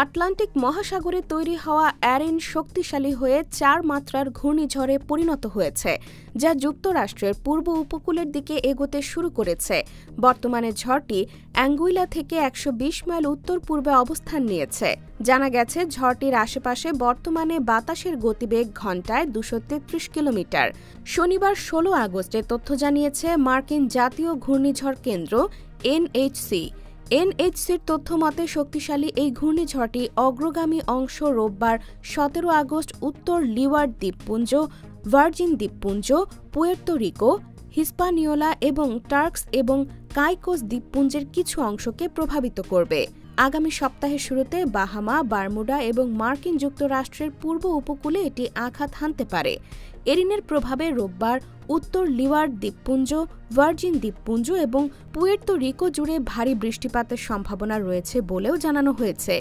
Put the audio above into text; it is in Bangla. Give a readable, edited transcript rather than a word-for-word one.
আটলান্টিক মহাসাগরে তৈরি হওয়া অ্যারিন শক্তিশালী হয়ে ৪ মাত্রার ঘূর্ণিঝড়ে পরিণত হয়েছে, যা যুক্তরাষ্ট্রের পূর্ব উপকূলের দিকে এগোতে শুরু করেছে। বর্তমানে ঝড়টি অ্যাঙ্গুইলা থেকে ১২০ মাইল উত্তর-পূর্বে অবস্থান নিয়েছে। জানা গেছে, ঝড়টির আশেপাশে বর্তমানে বাতাসের গতিবেগ ঘণ্টায় ২৩৩ কিলোমিটার। শনিবার ১৬ আগস্টে তথ্য জানিয়েছে মার্কিন জাতীয় ঘূর্ণিঝড় কেন্দ্র এনএইচসি। এনএইচসির তথ্য মতে শক্তিশালী এই ঘূর্ণিঝড়টি অগ্রগামী অংশ রোববার ১৭ আগস্ট উত্তর লিওয়ার্ড দ্বীপপুঞ্জ, ভার্জিন দ্বীপপুঞ্জ, পুয়ের্তো রিকো, হিস্পানিওলা এবং টার্কস এবং কাইকোস দ্বীপপুঞ্জের কিছু অংশকে প্রভাবিত করবে। আগামী সপ্তাহের শুরুতে বাহামা, বারমুডা এবং মার্কিন যুক্তরাষ্ট্রের পূর্ব উপকূলে এটি আঘাত হানতে পারে। এরিনের প্রভাবে রোববার উত্তর লিওয়ার্ড দ্বীপপুঞ্জ, ভার্জিন দ্বীপপুঞ্জ এবং পুয়ের্তো রিকো জুড়ে ভারী বৃষ্টিপাতের সম্ভাবনা রয়েছে বলেও জানানো হয়েছে।